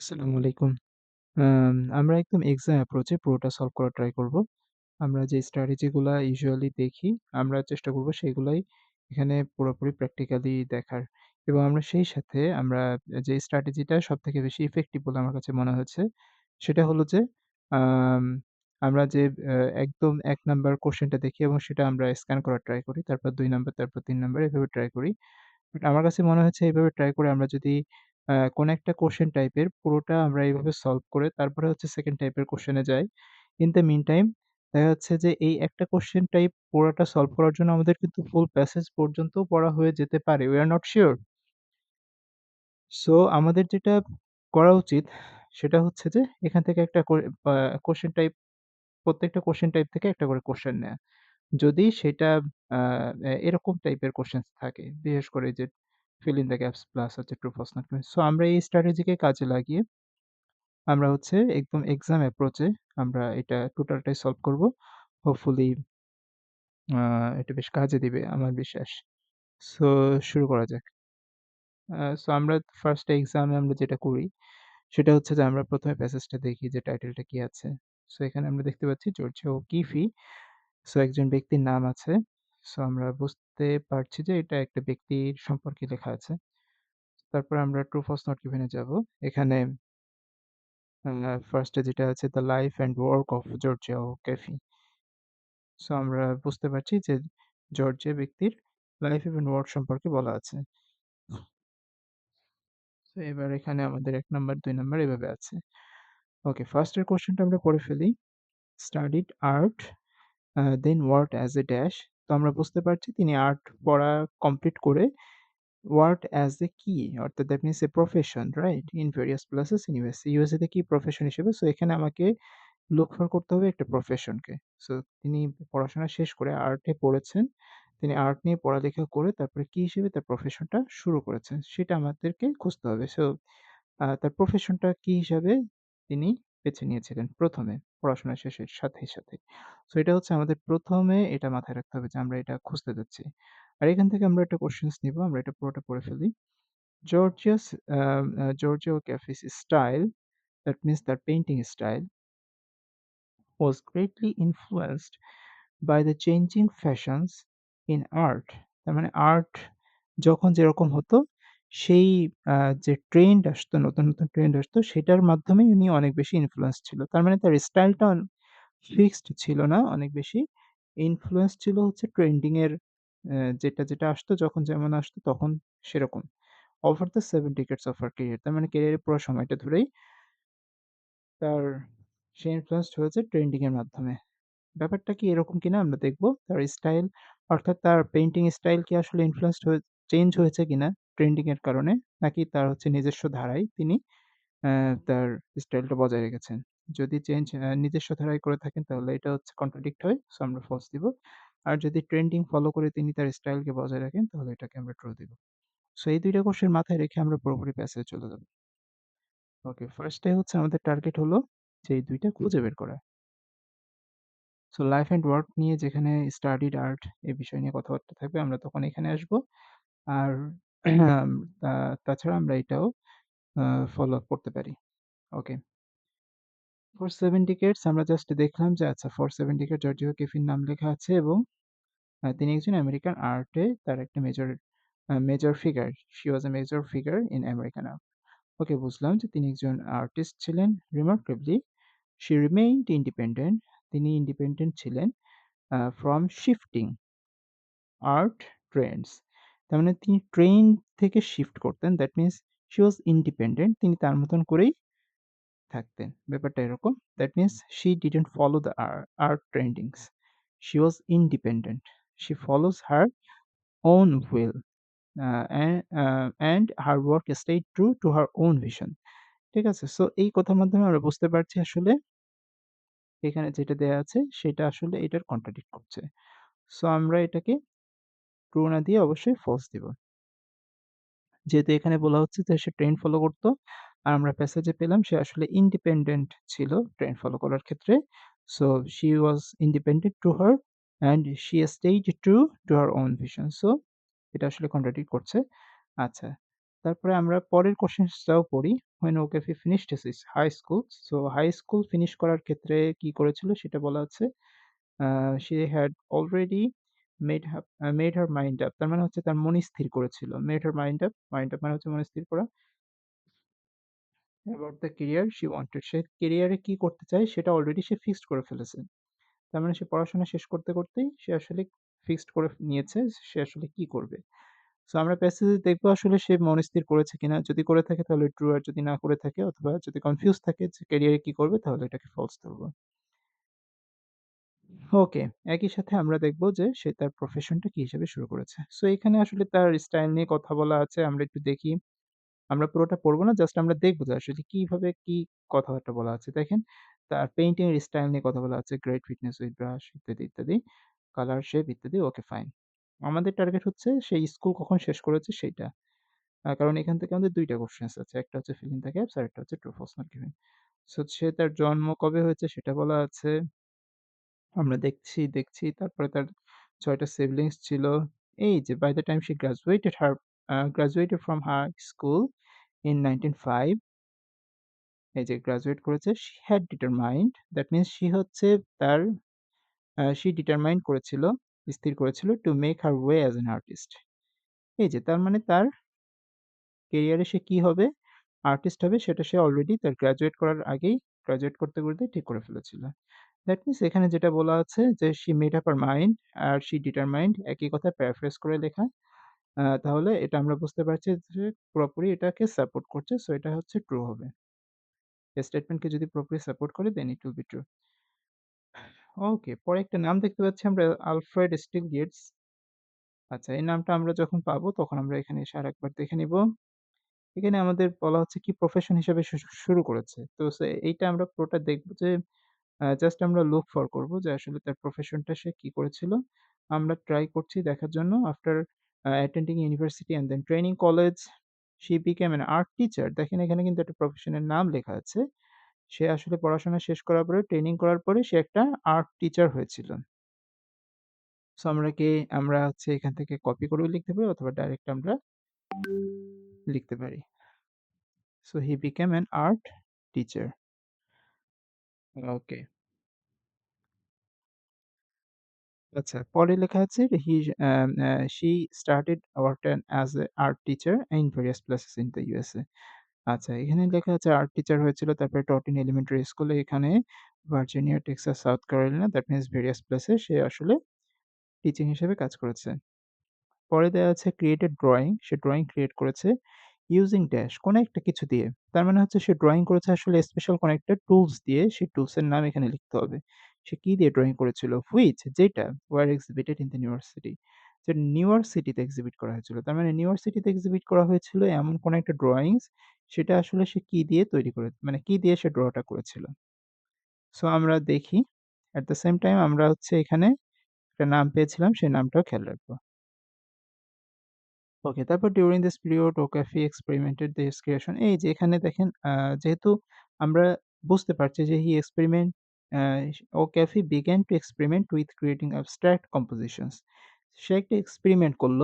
আসসালামু আলাইকুম। আমরা একদম এক্সাম অ্যাপ্রোচ এ পুরোটা সলভ করার ট্রাই করব। আমরা যে স্ট্র্যাটেজি গুলা ইউজুয়ালি দেখি, আমরা চেষ্টা করব সেগুলাই এখানে পুরোপুরি প্র্যাকটিক্যালি দেখার। এবং আমরা সেই সাথে যে স্ট্র্যাটেজিটা সবথেকে বেশি ইফেক্টিভ বলে আমার কাছে মনে হয়েছে, সেটা হলো যে আম আমরা যে একদম ১ নাম্বার কোয়েশ্চেনটা দেখি এবং সেটা আমরা স্ক্যান করার ট্রাই করি। তারপর ২ নাম্বার, তারপর ৩ নাম্বার এভাবে ট্রাই করি। বাট আমার কাছে মনে হয়েছে এভাবে ট্রাই করে আমরা যদি কোনো একটা কোয়েশ্চেন টাইপের পুরোটা আমরা এইভাবে সলভ করে তারপরে হচ্ছে 2nd টাইপের কোয়েশ্চেনে যাই। ইন দ্য মিন টাইম দেখা যাচ্ছে যে এই একটা কোয়েশ্চেন টাইপ পুরাটা সলভ করার জন্য আমাদের কিন্তু ফুল প্যাসেজ পর্যন্তও পড়া হয়ে যেতে পারে। We are not sure. So আমাদের যেটা করা উচিত সেটা হচ্ছে যে এখান থেকে একটা করে আ কোয়েশ্চেন টাইপ প্রত্যেকটা কোয়েশ্চেন টাইপ থেকে একটা করে কোয়েশ্চেন নেয়া। যদি সেটা আ এরকম টাইপের কোয়েশ্চেনস থাকে, বিশেষ করে যে fill in the gaps plus হচ্ছে true false not true। So আমরা এই স্ট্র্যাটেজিকে কাজে লাগিয়ে আমরা হচ্ছে একদম এক্সাম অ্যাপ্রোচ এ আমরা এটা টোটালটাই সলভ করব। হোপফুলি আ এটা বেশ কাজে দিবে আমার বিশ্বাস। সো শুরু করা যাক। সো আমরা ফার্স্ট এক্সামে আমরা যেটা করি সেটা হচ্ছে যে আমরা ১ম এ প্যাসেজটা দেখি যে টাইটেলটা কি আছে। সো এখানে আমরা দেখতে পাচ্ছি জর্জিয়া ওকিফি। সো একজন ব্যক্তির নাম আছে। সো আমরা বুঝতে পারছি যে এটা একটা ব্যক্তির সম্পর্কে লেখা আছে। তারপর আমরা ট্রু ফলস নট গিভেন এ যাবো। এখানে ফার্স্ট এ যেটা আছে the life and work of Georgia O'Keeffe. So আমরা বুঝতে পারছি যে জর্জিয়া ব্যক্তির লাইফ এবং ওয়ার্ক সম্পর্কে বলা আছে। তো এবার এখানে আমাদের ১ নাম্বার ২ নাম্বার এভাবে আছে। ওকে, ফার্স্ট এর কোয়েশ্চেনটা আমরা পড়ে ফেলি। Studied art then worked as a dash. তো আমরা বুঝতে পারছি তিনি আর্ট পড়া কমপ্লিট করে ওয়ার্কড অ্যাজ এ কি? অর্থাৎ that means a profession, right? In various places in USA. USA তে কি প্রফেশন হিসেবে? সো এখানে আমাকে লুক ফর করতে হবে একটা প্রফেশনকে। সো তিনি পড়াশোনা শেষ করে আর্টে পড়েছেন। তিনি আর্ট নিয়ে পড়ালেখা করে তারপরে কি হিসেবে তার প্রফেশনটা শুরু করেছেন সেটা আমাদেরকে খুঁজতে হবে। সো তার প্রফেশনটা কি হিসাবে তিনি বেছে নিয়েছিলেন ১ম এ পড়াশোনা শেষের সাথে। সো এটা হচ্ছে আমাদের ১ম এ এটা মাথায় রাখতে হবে যে আমরা এটা খুঁজতে যাচ্ছি। আর এখান থেকে আমরা একটা কোয়েশ্চেনস নিবো। আমরা এটা পুরোটা পড়ে ফেলি। Georgia's Giorgio Caffe's style, that means their painting style, was greatly influenced by the changing fashions in art। তার মানে আর্ট যখন যেরকম হতো সেই যে ট্রেন্ড আসতো, নতুন ট্রেন্ড আসতো সেটার মাধ্যমেই উনি অনেক বেশি ইনফ্লুয়েন্স ছিল। তার মানে তার স্টাইলটা ফিক্সড ছিল না অনেক বেশি। ইনফ্লুয়েন্স ছিল হচ্ছে ট্রেন্ডিং এর যেটা আসতো যখন যেমন আসতো তখন সেরকম। Over the 7 ডিকেডস of her career, তার মানে ক্যারিয়ারের পুরো সময়টা ধরেই তার সে ইনফ্লুয়েন্সড হয়েছে ট্রেন্ডিং এর মাধ্যমে। ব্যাপারটা কি এরকম কিনা আমরা দেখব। তার স্টাইল অর্থাৎ তার পেইন্টিং স্টাইল কি আসলে ইনফ্লুয়েন্সড চেঞ্জ হয়েছে কিনা ট্রেন্ডিং এর কারণে? নাকি তার হচ্ছে নিজস্ব ধারায় তিনি তার স্টাইলটা বজায় রেখেছেন। যদি নিজস্ব ধারায় করে থাকেন তাহলে এটা হচ্ছে কন্ট্রাডিক্ট হয়। সো আমরা ফলস দিব। আর যদি ট্রেন্ডিং ফলো করে তিনি তার স্টাইলকে বজায় রাখেন তাহলে এটাকে আমরা ট্রু দিব। সো এই ২ টা কোয়েশ্চেন মাথায় রেখে আমরা পুরোপুরি প্যাসেজে চলে যাব। ওকে, ফার্স্ট এ হচ্ছে আমাদের টার্গেট হলো যে এই ২ টা খুঁজে বের করা। সো লাইফ অ্যান্ড ওয়ার্ক নিয়ে যেখানে স্টাডিড আর্ট এই বিষয় নিয়ে কথাবার্তা থাকবে আমরা তখন এখানে আসবো। আর আম তা তাছাড়া আমরা এটাও আ ফলো আপ করতে পারি। ওকে। ফর 7 ডিকেডস আমরা জাস্ট দেখলাম যে আচ্ছা ফর 7 ডিকেড জর্জিও কেফির নাম লেখা আছে এবং তিনি একজন আমেরিকান আর্টে তার একটা major figure. She was a major figure in American art. Okay, বুঝলাম যে তিনি একজন আর্টিস্ট ছিলেন। Remarkably she remained independent. তিনি ইন্ডিপেন্ডেন্ট ছিলেন ফ্রম শিফটিং আর্ট ট্রেন্ডস। তার মানে তিনি ট্রেন্ড থেকে শিফট করতেন। That means she was independent. তিনি তার মতন করেই থাকতেন। ব্যাপারটা এরকম। That means she didn't follow the art trendings. She was independent. She follows her own will and her work stayed true to her own vision. ঠিক আছে? সো এই কথার মাধ্যমে আমরা বুঝতে পারছি আসলে এখানে যেটা দেয়া আছে সেটা আসলে এটার কন্ট্রাডিক্ট করছে। সো আমরা এটাকে ট্রু না দিয়ে অবশ্যই ফলস দিব। যেহেতু এখানে বলা হচ্ছে যে সে ট্রেন্ড ফলো করত। আর আমরা প্যাসেজে পেলাম সে আসলে ইন্ডিপেন্ডেন্ট ছিল ট্রেন্ড ফলো করার ক্ষেত্রে। So she was independent to her and she stayed true to her own vision. So এটা আসলে কন্ট্রাডিক্ট করছে। আচ্ছা। তারপরে আমরা পরের কোয়েশ্চেনসটাও পড়ি। When Okafi finished his high school, so high school finish করার ক্ষেত্রে কি করেছিল সেটা বলা আছে। She had already made her mind up, তার মানে হচ্ছে তার মন স্থির করেছিল। Made her mind up মানে হচ্ছে মন স্থির করা। About the career she wanted, সে ক্যারিয়ারে কি করতে চায় সেটা অলরেডি সে ফিক্সড করে ফেলেছে। তার মানে সে পড়াশোনা শেষ করতে, করতেই সে আসলে ফিক্সড করে নিয়েছে সে আসলে কি করবে। সো আমরা প্যাসেজে দেখবো আসলে সে মনস্থির করেছে কিনা। যদি করে থাকে তাহলে ট্রু, আর যদি না করে থাকে অথবা যদি কনফিউজ থাকে যে ক্যারিয়ারে কি করবে তাহলে এটাকে ফলস ধরবো। ওকে, একই সাথে আমরা দেখব যে সে তার প্রফেশনটা কি হিসেবে শুরু করেছে। সো এখানে আসলে তার স্টাইল নিয়ে কথা বলা আছে। আমরা একটু দেখি। আমরা পুরোটা পড়ব না, জাস্ট আমরা দেখব যে আসলে কিভাবে কি কথাবার্তা বলা আছে। দেখেন, তার পেইন্টিং এর স্টাইল নিয়ে কথা বলা আছে। গ্রেট ফিটনেস উইথ ব্রাশ ইত্যাদি, ইত্যাদি। কালার শেপ ইত্যাদি। ওকে, ফাইন। আমাদের টার্গেট হচ্ছে সে স্কুল কখন শেষ করেছে সেইটা। কারণ এখান থেকে আমাদের ২ টা কোয়েশ্চেনস আছে। একটা হচ্ছে ফিল ইন দ্য গ্যাপস, আরেকটা হচ্ছে true false not given. So সে তার জন্ম কবে হয়েছে সেটা বলা আছে। আমরা দেখছি। তারপরে তার ৬ টা সিবলিংস ছিল। এই যে by the time she graduated from her school in 1905, এই যে গ্র্যাজুয়েট করেছে। she had determined, that means she হচ্ছে তার she determined করেছিল, স্থির করেছিল to make her way as an artist. এই যে তার মানে তার ক্যারিয়ারে সে কি হবে? আর্টিস্ট হবে সেটা সে অলরেডি তার গ্র্যাজুয়েট করার আগেই গ্র্যাজুয়েট করতে ঠিক করে ফেলেছিল। দ্যাট মিনস এখানে যেটা বলা আছে যে she made up her mind R she determined একই কথা প্যারাফ্রেজ করে লেখা। তাহলে এটা আমরা বুঝতে পারছি যে পুরোপুরি এটাকে সাপোর্ট করছে। সো এটা হচ্ছে ট্রু হবে। স্টেটমেন্টকে যদি পুরোপুরি সাপোর্ট করে দেন ইট উইল বি ট্রু। ওকে, পরে একটা নাম দেখতে পাচ্ছি আমরা, আলফ্রেড স্টিল গেটস। আচ্ছা, এই নামটা আমরা যখন পাবো তখন আমরা এখানে এসে আরেকবার দেখে নিব। এখানে আমাদের বলা হচ্ছে কি প্রফেশন হিসেবে শুরু করেছে। তো এইটা আমরা পুরোটা দেখব যে জাস্ট আমরা লুক ফর করব যে আসলে তার প্রফেশনটা সে কি করেছিল। আমরা ট্রাই করছি দেখার জন্য। After attending university and then training college, she became an art teacher. দেখেন এখানে কিন্তু একটা প্রফেশনের নাম লেখা আছে। সে আসলে পড়াশোনা শেষ করার পরে ট্রেনিং করার পরে সে একটা আর্ট টিচার হয়েছিল। সো আমরা হচ্ছে এখান থেকে কপি করেও লিখতে পারি অথবা ডাইরেক্ট আমরা লিখতে পারি। So he became an art teacher. Okay. আচ্ছা, পরে লেখা আছে she started working as a art teacher in various places in the USA. আচ্ছা, এখানে লেখা আছে আর্ট টিচার হয়েছিল, তারপরে টটিন এলিমেন্টারি স্কুলে এখানে Virginia, Texas, South Carolina, that means various প্লেসে সে আসলে টিচিং হিসেবে কাজ করেছে। পরে দেয়া আছে ক্রিয়েটেড ড্রইং, সে ড্রইং ক্রিয়েট করেছে ইউজিং ড্যাশ কোন একটা কিছু দিয়ে। তার মানে হচ্ছে সে ড্রইং করেছে আসলে স্পেশাল কোন একটা টুলস দিয়ে, সেই টুলস এর নাম এখানে লিখতে হবে। সে কি দিয়ে ড্রইং করেছিল? হুইচ, যেটা were exhibited in the New York City, যে নিউ ইয়র্ক সিটিতে এক্সিবিট করা হয়েছিল। তার মানে নিউ ইয়র্ক সিটিতে এক্সিবিট করা হয়েছিল এমন কোন একটা ড্রইংস, সেটা আসলে সে কি দিয়ে তৈরি করে মানে কি দিয়ে সে ড্রটা করেছিল। সো আমরা দেখি। এট দ্য সেম টাইম আমরা হচ্ছে এখানে একটা নাম পেয়েছিলাম, সেই নামটাও খেয়াল রাখবো। ওকে, তারপর during this period O'Keeffe experimented this creation, এই যে এখানে দেখেন যেহেতু আমরা বুঝতে পারছি যে he experiment a O'Keeffe began to experiment with creating abstract compositions. সে একটা এক্সপেরিমেন্ট করল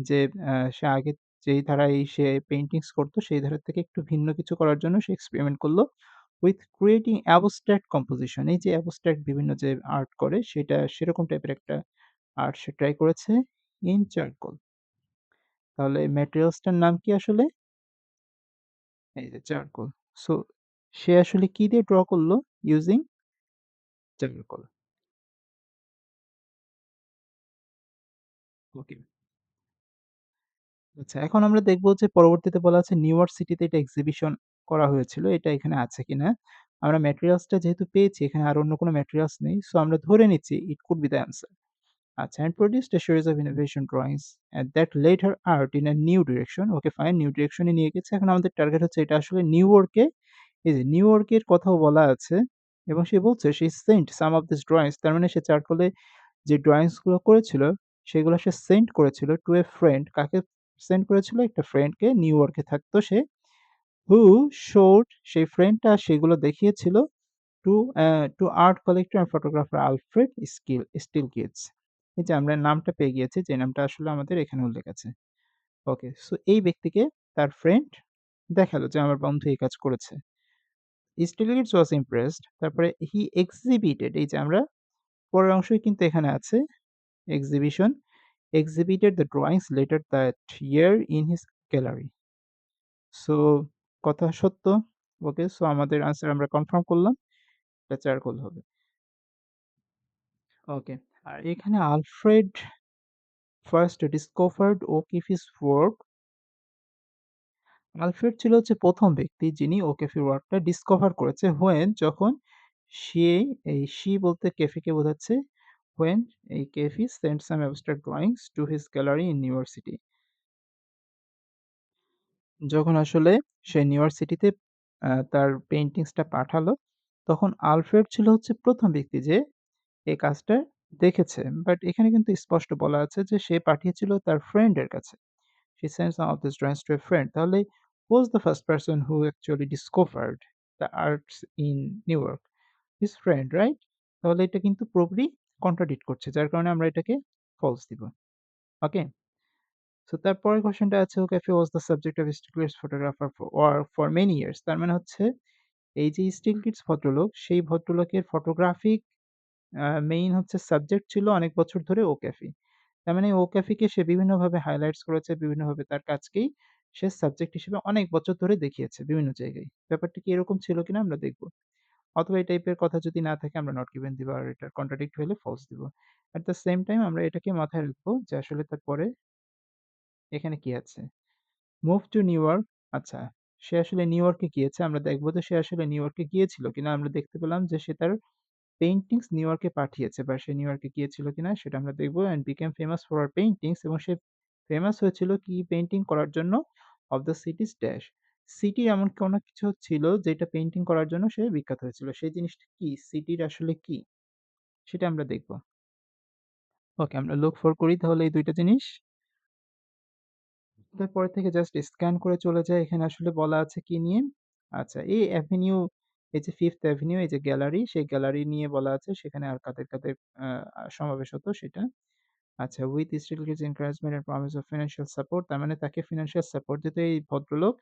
যে সে আগে যেই ধারায় সে পেইন্টিংস করত সেই ধারা থেকে একটু ভিন্ন কিছু করার জন্য সে এক্সপেরিমেন্ট করল উইথ ক্রিয়েটিং অ্যাবস্ট্রাক্ট কম্পোজিশন। এই যে অ্যাবস্ট্রাক্ট বিভিন্ন যে আর্ট করে সেটা সেরকম টাইপের একটা আর্ট সে ট্রাই করেছে ইন চারকোল। তাহলে ম্যাটেরিয়ালস টার নাম কি আসলে? এই যে চারকোল। সো সে আসলে কি দিয়ে ড্র করলো? Using charcoal. ওকে। আচ্ছা, এখন আমরা দেখব যে পরবর্তীতে বলা আছে নিউ ইয়র্ক সিটিতে এটা এক্সিবিশন করা হয়েছিল। এটা এখানে আছে কিনা? আমরা ম্যাটেরিয়ালস টা যেহেতু পেয়েছি এখানে আর অন্য কোনো ম্যাটেরিয়ালস নেই। সো আমরা ধরে নিচ্ছি it could be the answer. আচ্ছা, and produced a series of innovation drawings and that led her art in a new direction. Okay, fine, new direction এ নিয়ে গেছে। এখন আমাদের টার্গেট হচ্ছে এটা আসলে নিউ ইয়র্কে, এই যে নিউ ইয়র্কের কথাও বলা আছে এবং সে বলছে she sent some of these drawings, তার মানে সে চারকোলে যে ড্রইংস গুলো করেছিল সেগুলো সে সেন্ড করেছিল টু এ ফ্রেন্ড। কাকে সেন্ড করেছিল? একটা ফ্রেন্ডকে, নিউ ইয়র্কে থাকতো সে। হু showed, সেই ফ্রেন্ডটা সেগুলো দেখিয়েছিল to to art collector and photographer Alfred Stieglitz. এই যে আমরা নামটা পেয়ে গিয়েছি যে নামটা আসলে আমাদের এখানে উল্লেখ আছে। ওকে, সো এই ব্যক্তিকে তার ফ্রেন্ড দেখালো যে আমার বন্ধু এই কাজ করেছে। স্টিলগিটস ওয়াজ ইমপ্রেসড। তারপরে হি এক্সিবিটেড, এই যে আমরা পরের অংশই কিন্তু এখানে আছে exhibition, exhibited the drawings later that year in his gallery. So কথা সত্য। ওকে, সো আমাদের আনসার আমরা কনফার্ম করলাম। এটা চারকোল হবে। ওকে। আর এখানে আলফ্রেড ফার্স্ট ডিসকভারড ওকিফিস ওয়ার্ক। আলফ্রেড ছিল হচ্ছে ১ম ব্যক্তি যিনি ওকেফির ওয়ার্কটা ডিসকভার করেছে when, যখন সে, এই she বলতে কেফিকে বোঝাচ্ছে, when এই কেফি sent some abstract drawings to his gallery in New York City। যখন আসলে সে নিউ ইয়র্ক সিটিতে তার পেইন্টিংসটা পাঠালো, তখন আলফ্রেড ছিল হচ্ছে ১ম ব্যক্তি যে এই কাজটা দেখেছে। বাট এখানে কিন্তু স্পষ্ট বলা আছে যে সে পাঠিয়েছিল তার ফ্রেন্ডের কাছে। She sent some of these drawings to a friend. তাহলে who was the first person who actually discovered the arts in New York? His friend, right? তাহলে এটা কিন্তু পুরোপুরি কন্ট্রাডিক্ট করছে। যার কারণে আমরা এটাকে ফলস দিব। ওকে? সো তারপরের কোয়েশ্চেনটা আছে, Okafor was the subject of Stiglitz photographer for many years। তার মানে হচ্ছে এই যে স্টিলকিটস ভদ্রলোক, সেই ভদ্রলোকের ফটোগ্রাফিক মেইন হচ্ছে সাবজেক্ট ছিল অনেক বছর ধরে ওক্যাফি। তার মানে ওক্যাফিকে সে বিভিন্নভাবে হাইলাইটস করেছে, বিভিন্নভাবে তার কাজকেই সে সাবজেক্ট হিসেবে অনেক বছর ধরে দেখিয়েছে বিভিন্ন জায়গায়। ব্যাপারটা কি এরকম ছিল কিনা আমরা দেখব। অথবা এই টাইপের কথা যদি না থাকে আমরা নট গিভেন দিব, আর এটার কন্ট্রাডিক্ট হলে ফলস দিব। এট দ্য সেম টাইম আমরা এটাকে মাথায় রাখবো যে আসলে তারপরে এখানে কি আছে? Move to new York. আচ্ছা, সে আসলে নিউ ইয়র্কে গিয়েছে। আমরা দেখব যে সে আসলে নিউ ইয়র্কে গিয়েছিল কিনা। আমরা দেখতে পেলাম যে সে তার পেইন্টিংস নিউ ইয়র্কে পাঠিয়েছে, বা সে নিউ ইয়র্কে গিয়েছিল কিনা সেটা আমরা দেখব। And became famous for her paintings, এবং সে ফেমাস হয়েছিল কি পেইন্টিং করার জন্য? Of the সিটিজ dash. সিটির এমন কোনো কিছু ছিল যেটা পেইন্টিং করার জন্য সে বিখ্যাত হয়েছিল। সেই জিনিসটা কি? সিটির আসলে কি? সেটা আমরা দেখব। ওকে, আমরা লুক ফর করি তাহলে এই ২ টা জিনিস। তারপরে থেকে জাস্ট স্ক্যান করে চলে যাই। এখানে আসলে বলা আছে কি নিয়ে? আচ্ছা, এই অ্যাভিনিউ, এই যে 5th অ্যাভিনিউ, এই যে গ্যালারি, সেই গ্যালারি নিয়ে বলা আছে। সেখানে আর কাদের আ আ সমাবেশ হতো সেটা। আচ্ছা, with Stieglitz's encouragement and promise of financial support, তার মানে তাকে ফিন্যান্সিয়াল সাপোর্ট দিতে এই ভদ্রলোক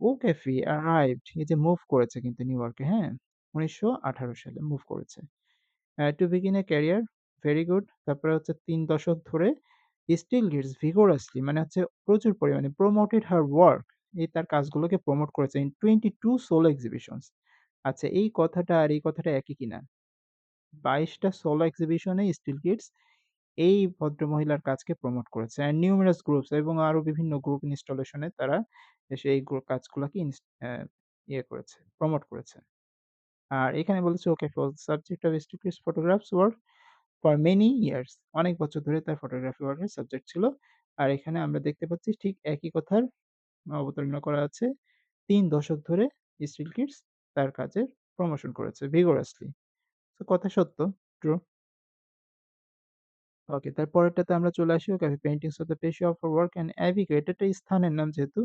ওকেফি অ্যারাইভড, এই যে মুভ করেছে কিন্তু নিউ ইয়র্কে, হ্যাঁ? ১৯১৮ সালে মুভ করেছে। To begin A career, very good. তারপরে হচ্ছে ৩ দশক ধরে স্টিল গিটস ভিগোরাসলি, মানে হচ্ছে প্রচুর পরিমাণে প্রমোটেড হার ওয়ার্ক, এই তার কাজগুলোকে প্রমোট করেছে ইন 22 সোলো এক্সিবিশনস। আচ্ছা, এই কথাটা আর এই কথাটা একই কিনা? ২২ টা সোলো এক্সিবিশনে স্টিল কিডস এই ভদ্রমহিলার কাজকে প্রমোট করেছে। অ্যান্ড নিউমেরাস গ্রুপস, এবং আরো বিভিন্ন গ্রুপ ইনস্টলেশনে তারা এসে এই কাজগুলাকে ইয়ে করেছে, প্রমোট করেছে। আর এখানে বলেছে okay for subject of still kids photographs work for many years. অনেক বছর ধরে তার ফটোগ্রাফি ওয়ার্কের সাবজেক্ট ছিল। আর এখানে আমরা দেখতে পাচ্ছি ঠিক একই কথার অবতারণা করা আছে। ৩ দশক ধরে স্টিল কিডস তার কাজের প্রমোশন করেছে vigorously। তো কথা সত্য, ট্রু। ওকে, তার পরেরটাতে আমরা চলে আসি। ওকে, পেইন্টিংস অফ দ্য পেশি অফ her ওয়ার্ক অ্যান্ড অ্যাবিকিউ, এটা একটা স্থানের নাম যেহেতু,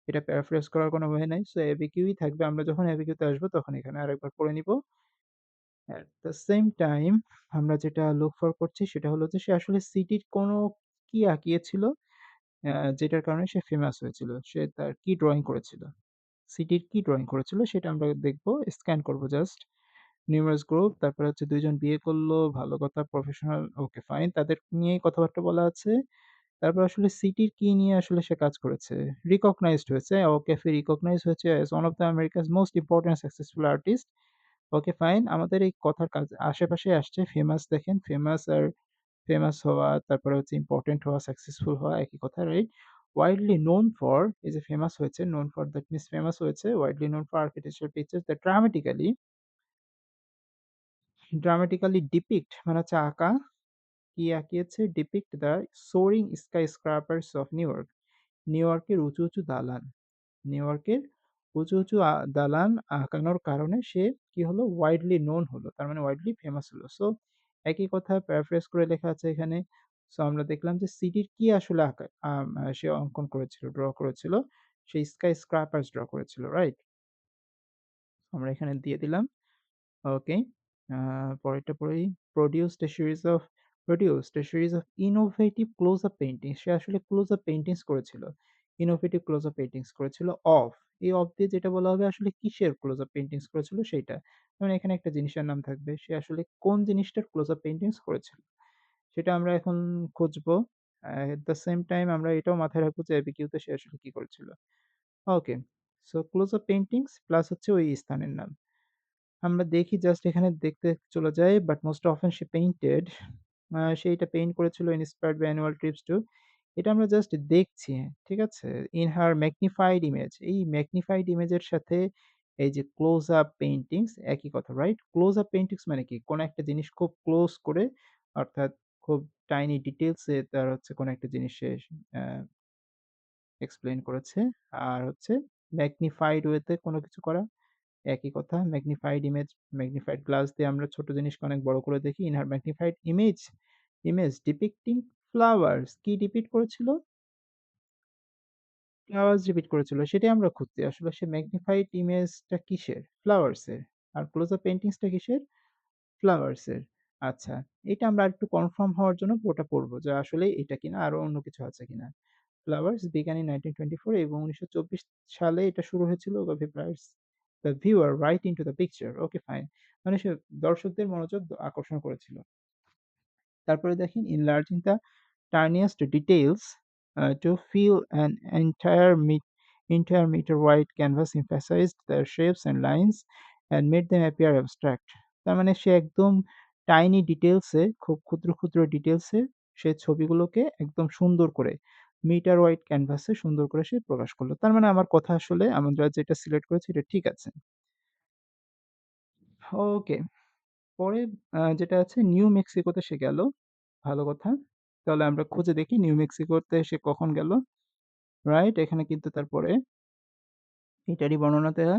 এটা প্যারাফ্রেজ করার কোনো ওয়ে নাই। সো অ্যাবিকিউই থাকবে। আমরা যখন অ্যাবিকিউতে আসবো তখন এখানে আরেকবার পড়ে নিব। এট দ্য সেম টাইম আমরা যেটা লুক ফর করছি সেটা হলো যে সে আসলে সিটির কোনো কি আঁকিয়েছিল যেটার কারণে সে ফেমাস হয়েছিল। সে তার কি ড্রইং করেছিল? সিটির কি ড্রইং করেছিল সেটা আমরা দেখব, স্ক্যান করব জাস্ট। নিউমারাস গ্রুপ, তারপরে হচ্ছে ২ জন বিয়ে করল, ভালো কথা, প্রফেশনাল, ওকে ফাইন। তাদের নিয়েই কথাবার্তা বলা আছে। তারপর আসলে সিটির কি নিয়ে আসলে সে কাজ করেছে? রিকগনাইজড হয়েছে। ওকে, রিকগনাইজ হয়েছে as one of the Americas most important successful artist. Okay fine. আমাদের এই কথার কাজ আশেপাশেই আসছে। ফেমাস দেখেন, ফেমাস আর ফেমাস হওয়া, তারপরে হচ্ছে ইম্পোর্টেন্ট হওয়া, সাকসেসফুল হওয়া একই কথা, রাইট? ওয়াইডলি নোন ফর, এই যে ফেমাস হয়েছে, known for that means famous হয়েছে। Widely known for architectural pictures that dramatically depict, মানে হচ্ছে আঁকা, কি আঁকিয়েছে? Depict the soaring skyscrapers of New York. New ইয়র্কের উঁচু, উঁচু দালান। নিউ ইয়র্কের উঁচু, উঁচু দালান আঁকানোর কারণে সে কি হলো? ওয়াইডলি নোন হলো। তার মানে ওয়াইডলি ফেমাস হলো। সো একই কথা প্যারাফ্রেজ করে লেখা আছে এখানে। সো আমরা দেখলাম যে সিটির কি আসলে আঁকা সে অঙ্কন করেছিল, ড্র করেছিল? সে স্কাই স্ক্র্যাপার্স ড্র করেছিল, রাইট? আমরা এখানে দিয়ে দিলাম। ওকে। আ পরেরটা পড়ি। produced a series of produced a series of innovative close-up paintings, সে আসলে close-up পেইন্টিংস করেছিল। ইনোভেটিভ ক্লোজ আপ পেইন্টিংস করেছিল অফ। এই অফ দিয়ে যেটা বলা হবে আসলে কিসের ক্লোজ আপ পেইন্টিংস করেছিল সেইটা। যেমন এখানে একটা জিনিসের নাম থাকবে। সে আসলে কোন জিনিসটার ক্লোজ আপ পেইন্টিংস করেছিল। সেটা আমরা এখন খুঁজবো। এট দ্য সেম টাইম আমরা এটাও মাথায় রাখবো যে এবিকিউ তে সে আসলে কি করেছিল। Okay. So close up paintings plus হচ্ছে ওই স্থানের নাম। আমরা দেখি জাস্ট এখানে দেখতে চলে যাই বাট মোস্ট অফেন সে পেইন্টেড সে এটা পেইন্ট করেছিল inspired by annual trips to এটা আমরা জাস্ট দেখছি, ঠিক আছে? ইন হার ম্যাগনিফাইড ইমেজ এই ম্যাগনিফাইড ইমেজের সাথে এই যে ক্লোজ আপ পেইন্টিংস একই কথা, রাইট? ক্লোজ আপ পেইন্টিংস মানে কি? কোন একটা জিনিস খুব ক্লোজ করে অর্থাৎ খুব টাইনি ডিটেইলস এ তার হচ্ছে কোন একটা জিনিস সে আ এক্সপ্লেইন করেছে। আর হচ্ছে ম্যাগনিফাইড ওয়েতে কোন কিছু করা একই কথা। ম্যাগনিফাইড ইমেজ, ম্যাগনিফাইড গ্লাস দিয়ে আমরা ছোট জিনিসকে অনেক বড় করে দেখি। In her magnified image depicting flowers কি ডিপিক্ট করেছিল? ফ্লাওয়ার্স ডিপিক্ট করেছিল। সেটাই আমরা খুঁজছি। আসলে সে ম্যাগনিফাইড ইমেজটা কিসের? ফ্লাওয়ার্স এর। আর ক্লোজ আপ পেইন্টিংসটা কিসের? ফ্লাওয়ার্স এর। আচ্ছা, এটা আমরা আরেকটু কনফার্ম হওয়ার জন্য পুরোটা পড়ব যে আসলেই এটা কিনা আরো অন্য কিছু আছে কিনা। ফ্লাওয়ার্স began in 1924 এবং 1924 সালে এটা শুরু হয়েছিল ভিপার্স the viewer right into the picture. Okay fine. মানে সে দর্শকদের মনোযোগ আকর্ষণ করেছিল। তারপরে দেখেন enlarging the tiniest details to fill an entire meter wide canvas emphasized their shapes and lines and made them appear abstract. তার মানে সে একদম টাইনি ডিটেইলসে খুব ক্ষুদ্র, ক্ষুদ্র ডিটেইলসে সে ছবিগুলোকে একদম সুন্দর করে মিটার ওয়াইড ক্যানভাসে সুন্দর করে সে প্রকাশ করল। তার মানে আমার কথা আসলে আমরা যেটা সিলেক্ট করেছি এটা ঠিক আছে। ওকে, পরে যেটা আছে নিউ মেক্সিকোতে সে গেল। ভালো কথা। তাহলে আমরা খুঁজে দেখি নিউ মেক্সিকোতে সে কখন গেল? রাইট? এখানে কিন্তু তারপরে এটারই বর্ণনা দেয়া।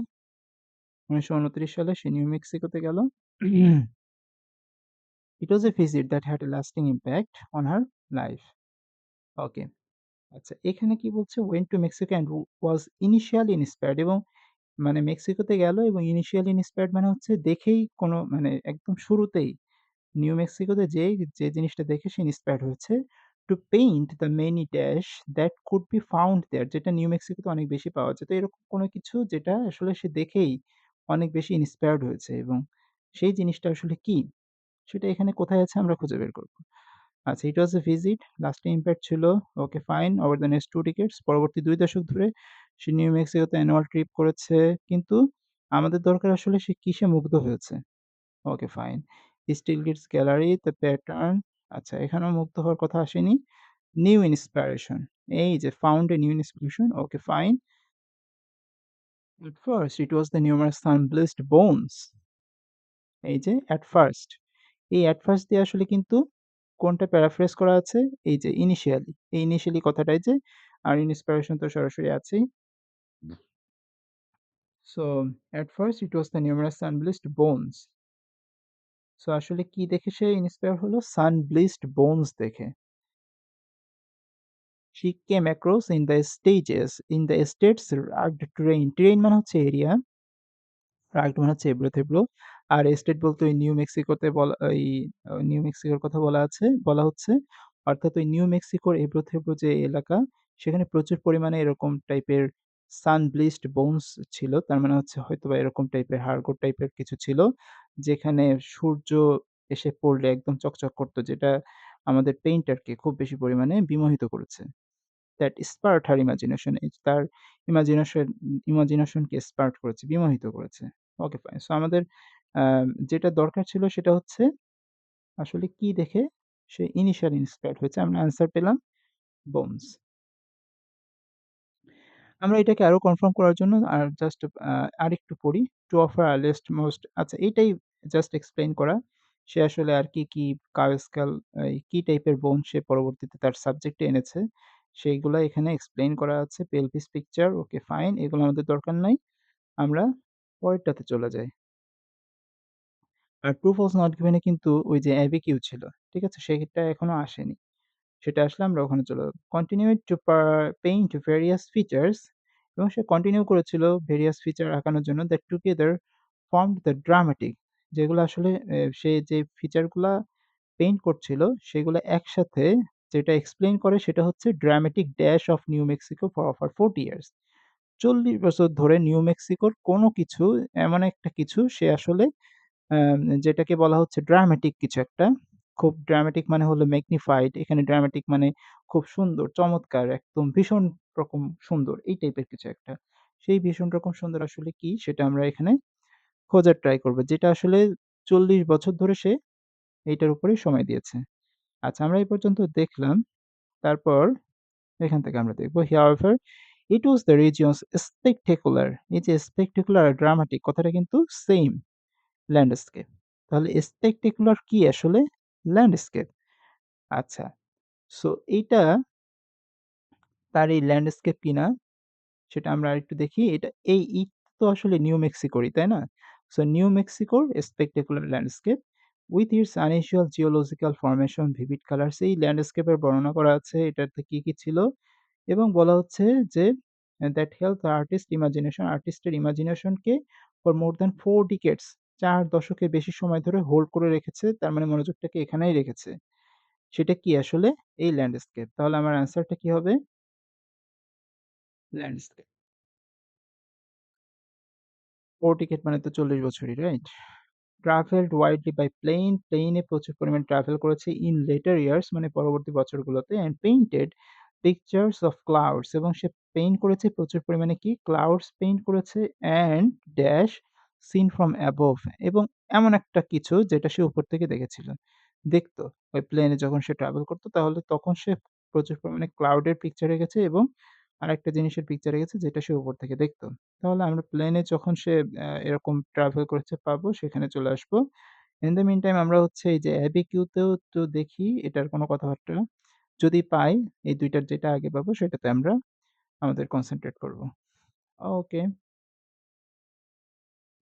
১৯২৯ সালে সে নিউ মেক্সিকোতে গেল। It was a visit that had a lasting impact on her life. ওকে। আচ্ছা এখানে কি বলছে went to Mexico and was initially inspired এবং মানে মেক্সিকোতে গেল এবং initially inspired মানে হচ্ছে দেখেই কোনো মানে একদম শুরুতেই নিউ মেক্সিকোতে যেয়ে যে জিনিসটা দেখে সে ইন্সপায়ার্ড হয়েছে to paint the many dash that could be found there যেটা নিউ মেক্সিকোতে অনেক বেশি পাওয়া যেত। এরকম কোনো কিছু যেটা আসলে সে দেখেই অনেক বেশি ইন্সপায়ার্ড হয়েছে এবং সেই জিনিসটা আসলে কি? সেটা এখানে কোথায় আছে আমরা খুঁজে বের করব। আচ্ছা it was a visit lasting impact ছিল okay fine over the next 2 decades পরবর্তী ২ দশক ধরে সে নিউ মেক্সিকোতে অ্যানুয়াল ট্রিপ করেছে। কিন্তু আমাদের দরকার আসলে সে কিসে মুগ্ধ হয়েছে? Okay fine. Stieglitz gallery, the pattern আচ্ছা এখানেও মুগ্ধ হওয়ার কথা আসেনি। নিউ ইন্সপিরেশন এই যে found a new inspiration okay fine. At first it was the numerous sun-bleached bones এই যে at first এই at first দিয়ে আসলে কিন্তু কোনটা প্যারাফ্রেজ করা আছে? এই যে ইনিশিয়ালি এই ইনিশিয়ালি কথাটাই যে আর ইন্সপিরেশন তো সরাসরি আছেই। So at first it was the numerous sun-bleached bones. So আসলে কি দেখে সে ইন্সপায়ার হলো? sun-bleached bones দেখে। She came across in the estate's rugged terrain. terrain মানে হচ্ছে এরিয়া। রাইট মানে হচ্ছে এবড়ো-থেবড়ো। আর এস্টেট বলতে ওই নিউ মেক্সিকোতে বলা ওই নিউ মেক্সিকোর কথা বলা হচ্ছে। অর্থাৎ ওই নিউ মেক্সিকোর এবড়ো-থেবড়ো যে এলাকা, সেখানে প্রচুর পরিমাণে এরকম টাইপের সান ব্লিচড বোনস ছিল। তার মানে হচ্ছে হয়তোবা এরকম টাইপের হাড়গোড় টাইপের কিছু ছিল, যেখানে সূর্য এসে পড়লে একদম চকচক করত। যেটা আমাদের পেইন্টারকে খুব বেশি পরিমাণে বিমোহিত করেছে। দ্যাট স্পার্কড হার ইমাজিনেশন তার ইমাজিনেশন ইমাজিনেশনকে স্পার্ক করেছে, বিমোহিত করেছে। Okay fine. সো আমাদের আ যেটা দরকার ছিল সেটা হচ্ছে আসলে কি দেখে সে ইনিশিয়াল ইন্সপায়ার্ড হয়েছে। আমরা অ্যান্সার পেলাম বোনস। আমরা এটাকে আরো কনফার্ম করার জন্য আর জাস্ট আরেকটু পড়ি। টু অফার আর্লিয়েস্ট মোস্ট আচ্ছা এইটাই জাস্ট এক্সপ্লেইন করা। সে আসলে আর কি কাউস্কাল কি টাইপের বোন সে পরবর্তীতে তার সাবজেক্টে এনেছে, সেইগুলা এখানে এক্সপ্লেইন করা আছে। Pelvis picture okay fine. এগুলো আমাদের দরকার নাই। আমরা পরেরটাতে চলে যাই। আর ট্রু ফলস নট গিভেন এ কিন্তু ওই যে অ্যাবিকিউ ছিল। ঠিক আছে? সেটা এখনো আসেনি। সেটা আসলে আমরা ওখানে চলে যাব। Continued two paint various features এবং সে কন্টিনিউ করেছিল ভেরিয়াস ফিচার আঁকানোর জন্য that together formed the dramatic যেগুলো আসলে সে যে ফিচার গুলা পেইন্ট করছিল সেগুলো একসাথে যেটা এক্সপ্লেইন করে সেটা হচ্ছে dramatic dash of new Mexico for over 40 years. ৪০ বছর ধরে নিউ মেক্সিকোর কোনো কিছু এমন একটা কিছু সে আসলে যেটাকে বলা হচ্ছে ড্রামাটিক কিছু একটা। খুব ড্রামাটিক মানে হলো ম্যাগনিফাইড। এখানে ড্রামাটিক মানে খুব সুন্দর, চমৎকার, একদম ভীষণ রকম সুন্দর এই টাইপের কিছু একটা। সেই ভীষণ রকম সুন্দর আসলে কি সেটা আমরা এখানে খোঁজার ট্রাই করব। যেটা আসলে ৪০ বছর ধরে সে এইটার উপরেই সময় দিয়েছে। আচ্ছা আমরা এই পর্যন্ত দেখলাম। তারপর এখান থেকে আমরা দেখব however it was the region's spectacular এই যে spectacular আর dramatic কথাটা কিন্তু সেইম ল্যান্ডস্কেপ। তাহলে spectacular কি আসলে? ল্যান্ডস্কেপ। আচ্ছা। সো এইটা তার এই ল্যান্ডস্কেপ কিনা সেটা আমরা আরেকটু দেখি। এই তো আসলে নিউ মেক্সিকোরই, তাই না? সো নিউ মেক্সিকোর spectacular landscape with its unusual geological formation, vivid colors এই ল্যান্ডস্কেপের বর্ণনা করা আছে। এটাতে কি ছিল? এবং বলা হচ্ছে যে that helped the artist imagination আর্টিস্টের ইমাজিনেশনকে for more than 4 decades ৪ দশকের বেশি সময় ধরে হোল্ড করে রেখেছে। তার মানে মনোযোগটাকে এখানেই রেখেছে। সেটা কি আসলে? এই ল্যান্ডস্কেপ। তাহলে আমার অ্যান্সারটা কি হবে? ল্যান্ডস্কেপ। 4 ডিকেড মানে তো ৪০ বছরই, right? Travelled widely by plane, প্লেনে প্রচুর পরিমাণে ট্রাভেল করেছে ইন লেটার ইয়ার্স মানে পরবর্তী বছরগুলোতে and painted pictures of clouds এবং সে পেইন্ট করেছে প্রচুর পরিমাণে কি ক্লাউডস পেইন্ট করেছে and dash seen from above এবং এমন একটা কিছু যেটা সে উপর থেকে দেখেছিল। দেখতো ওই প্লেনে যখন সে ট্রাভেল করতো তাহলে তখন সে প্রচুর পরিমাণে ক্লাউডের পিকচার রেখেছে এবং আরেকটা জিনিসের পিকচার রেখেছে যেটা সে উপর থেকে দেখতো। তাহলে আমরা প্লেনে যখন সে এরকম ট্রাভেল করেছে পাবো সেখানে চলে আসবো। In the meantime আমরা হচ্ছে এই যে ABQ তেও তো দেখি এটার কোনো কথাবার্তা। যদি পাই এই ২ টার যেটা আগে পাবো সেটাতে আমরা আমাদের কনসেনট্রেট করব। ওকে।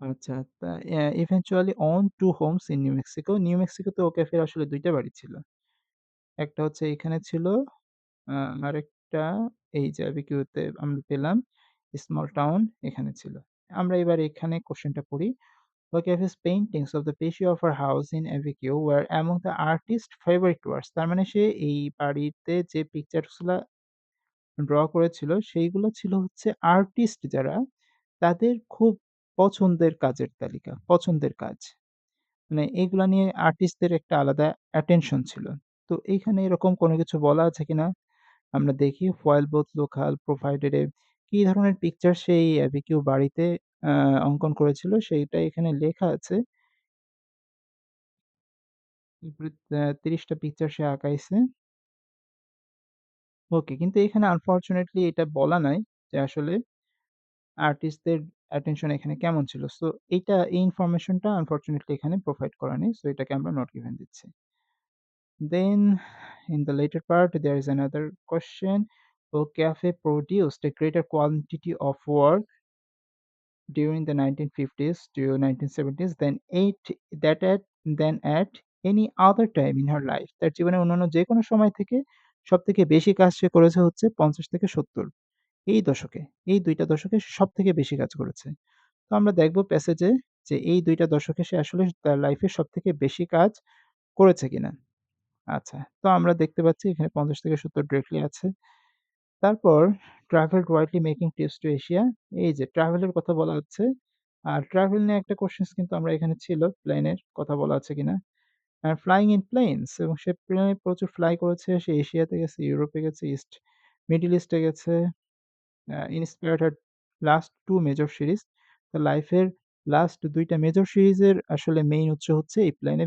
আচ্ছা তা eventually owned 2 homes in New Mexico. New মেক্সিকোতে ওকাফের আসলে ২ টা বাড়ি ছিল। একটা হচ্ছে এখানে ছিল, আ আরেকটা এই যে ABQ তে আমরা পেলাম স্মল টাউন এখানে ছিল। আমরা এবার এখানে কোয়েশ্চেনটা পড়ি। O'Keeffe's paintings of the patio of her house in Abiquiu were among the artist's favorite works. তার মানে সে এই বাড়িতে যে পিকচারসগুলা ড্র করেছিল সেইগুলো ছিল হচ্ছে আর্টিস্ট যারা তাদের খুব পছন্দের কাজের তালিকা, পছন্দের কাজ। মানে এগুলা নিয়ে আর্টিস্টদের একটা আলাদা অ্যাটেনশন ছিল। তো এইখানে এরকম কোনো কিছু বলা আছে কিনা আমরা দেখি ফয়েল বোথ লোকাল প্রোভাইডেড এ কি ধরনের পিকচার সেই অ্যাবিকিউ বাড়িতে আ অঙ্কন করেছিল সেইটা এখানে লেখা আছে। উপরে ৩০ টা পিকচার সে আঁকাইছে। ওকে। কিন্তু এখানে আনফরচুনেটলি এটা বলা নাই যে আসলে আর্টিস্টদের অ্যাটেনশন এখানে কেমন ছিল। সো এই ইনফরমেশনটা আনফরচুনেটলি এখানে প্রোভাইড করা নেই। সো এটাকে আমরা নট গিভেন দিচ্ছি। Then in the later part there is another question. Cafe produced a greater quantity of work during the 1950s to 1970s than at any other time in her life. তার জীবনের অন্যান্য যেকোনো সময় থেকে সবথেকে বেশি কাজ সে করেছে হচ্ছে ৫০ থেকে ৭০ এই দশকে। এই ২ টা দশকে সে সবথেকে বেশি কাজ করেছে। তো আমরা দেখব প্যাসেজে যে এই ২ টা দশকে সে আসলে তার লাইফে সবথেকে বেশি কাজ করেছে কিনা। আচ্ছা, তো আমরা দেখতে পাচ্ছি এখানে ৫০ থেকে ৭০ ডিরেক্টলি আছে। তারপর travelled widely making TRIPS two Asia. এই যে ট্রাভেল এর কথা বলা হচ্ছে। আর ট্রাভেল নিয়ে একটা কোয়েশ্চেনস কিন্তু আমরা এখানে ছিল প্লেনের কথা বলা আছে কিনা। ফ্লাইং ইন প্লেনস এবং সে প্লেনে প্রচুর ফ্লাই করেছে। সে এশিয়াতে গেছে, ইউরোপে গেছে, মিডল ইস্টে গেছে। ইন্সপায়ার্ড হার লাস্ট ২ মেজর সিরিজ। তার লাইফের লাস্ট ২ টা মেজর সিরিজের আসলে মেইন উৎস হচ্ছে এই প্লেনে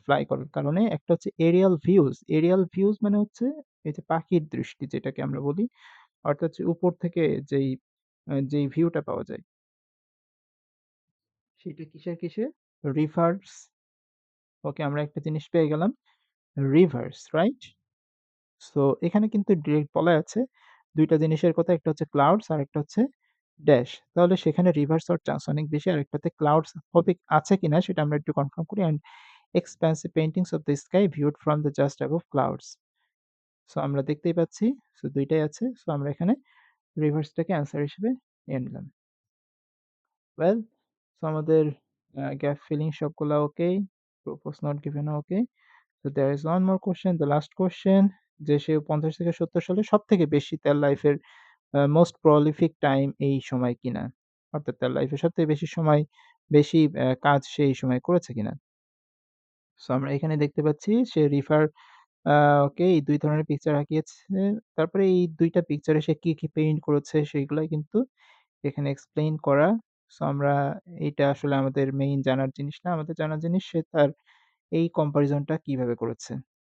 ফ্লাই করার কারণে। একটা হচ্ছে এরিয়াল ভিউজ। এরিয়াল ভিউজ মানে হচ্ছে এই যে পাখির দৃষ্টি যেটাকে আমরা বলি। অর্থাৎ হচ্ছে উপর থেকে যেই ভিউটা পাওয়া যায়। সেটা কিসের? রিভার্স। ওকে আমরা একটা জিনিস পেয়ে গেলাম। Reverse, right? সো এখানে কিন্তু ডিরেক্ট বলাই আছে ২ টা জিনিসের কথা। একটা হচ্ছে ক্লাউডস আরেকটা হচ্ছে ড্যাশ। তাহলে সেখানে রিভার্স হওয়ার চান্স অনেক বেশি। আরেকটাতে ক্লাউডস হবে আছে কিনা সেটা আমরা একটু কনফার্ম করি। And expansive paintings of the sky viewed from the just above clouds. So আমরা দেখতেই পাচ্ছি। সো ২ টাই আছে। সো আমরা এখানে রিভার্সটাকে অ্যান্সার হিসেবে নিয়ে নিলাম। ওয়েল সো আমাদের গ্যাপ ফিলিং সবগুলা ওকে। প্রপোজ নট গিভেন ও okay. So there is one more question, the last question. যে সে ৫০ থেকে ৭০ সালে সবথেকে বেশি তার লাইফের মোস্ট প্রলিফিক টাইম এই সময় কিনা। অর্থাৎ তার লাইফে সবথেকে বেশি সময় বেশি কাজ সে এই সময় করেছে কিনা। সো আমরা এখানে দেখতে পাচ্ছি সে রিফার ওকে এই ২ ধরনের পিকচার আঁকিয়েছে। তারপরে এই ২ টা পিকচারে সে কি পেইন্ট করেছে সেগুলাই কিন্তু এখানে এক্সপ্লেইন করা। সো আমরা এইটা আসলে আমাদের মেইন জানার জিনিস না। আমাদের জানার জিনিস সে তার এই কম্পারিজনটা কিভাবে করেছে।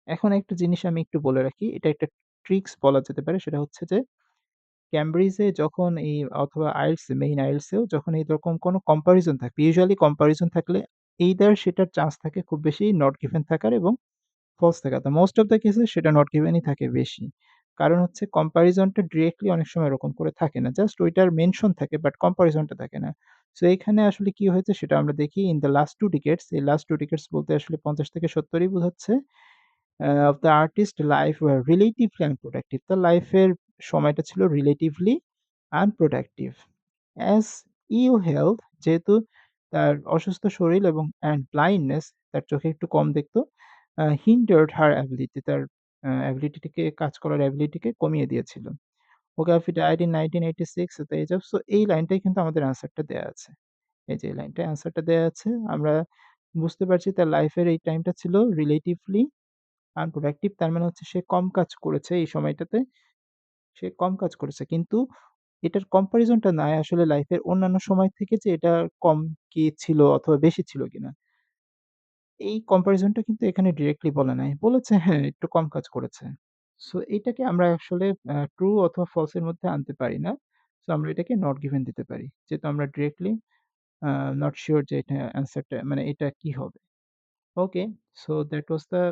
এখন একটা জিনিস আমি একটু বলে রাখি। এটা একটা ট্রিকস বলা যেতে পারে। সেটা হচ্ছে যে ক্যামব্রিজে যখন এই অথবা আইএলটিএস মেইন আইএলটিএস এও যখন এইরকম কোনো কম্পারিজন থাকবে, ইউজুয়ালি কম্পারিজন থাকলে এইদার সেটার চান্স থাকে খুব বেশি নট গিভেন থাকার এবং ফলস থাকার। তো মোস্ট অফ দ্যা কেসে সেটা নট গিভেনই থাকে বেশি। কারণ হচ্ছে কম্পারিজনটা ডিরেক্টলি অনেক সময় এরকম করে থাকে না। জাস্ট ওইটার মেনশন থাকে বাট কম্পারিজনটা থাকে না। সো এইখানে আসলে কি হয়েছে সেটা আমরা দেখি ইন দ্যা লাস্ট 2 ডিকেডস এই লাস্ট 2 ডিকেডস বলতে আসলে ৫০ থেকে ৭০ ই বোঝাচ্ছে। Of the artist life were relatively unproductive. তার লাইফের সময়টা ছিল relatively unproductive. As ill health যেহেতু তার অসুস্থ শরীর এবং ব্লাইন্ডনেস তার চোখে একটু কম দেখতো hindered her ability তার অ্যাবিলিটিটিকে কাজ করার অ্যাবিলিটিকে কমিয়ে দিয়েছিল। O'Keeffe died in 1986 at the age of so এই লাইনটাই কিন্তু আমাদের অ্যান্সারটা দেয়া আছে। এই যে এই লাইনটায় অ্যান্সারটা দেয়া আছে। আমরা বুঝতে পারছি তার লাইফের এই টাইমটা ছিল রিলেটিভলি আনপ্রোডাক্টিভ তার মানে হচ্ছে সে কম কাজ করেছে এই সময়টাতে। সে কম কাজ করেছে। কিন্তু এটার কম্পারিজনটা নাই আসলে লাইফের অন্যান্য সময় থেকে যে এটা কম কি ছিল অথবা বেশি ছিল কিনা। এই কম্পারিজনটা কিন্তু এখানে ডিরেক্টলি বলে নাই। বলেছে হ্যাঁ, একটু কম কাজ করেছে। সো এইটাকে আমরা আসলে ট্রু অথবা ফলস এর মধ্যে আনতে পারি না। সো আমরা এটাকে নট গিভেন দিতে পারি। যেহেতু আমরা ডিরেক্টলি আ নট সিউর যে এটা অ্যান্সারটা মানে এটা কি হবে। Okay, so that was the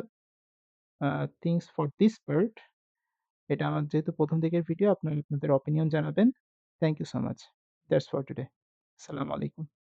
things for this part. এটা আমার যেহেতু ১ম দিকের ভিডিও আপনারা আপনাদের অপিনিয়ন জানাবেন। Thank you so much. That's for today. আসসালামু আলাইকুম।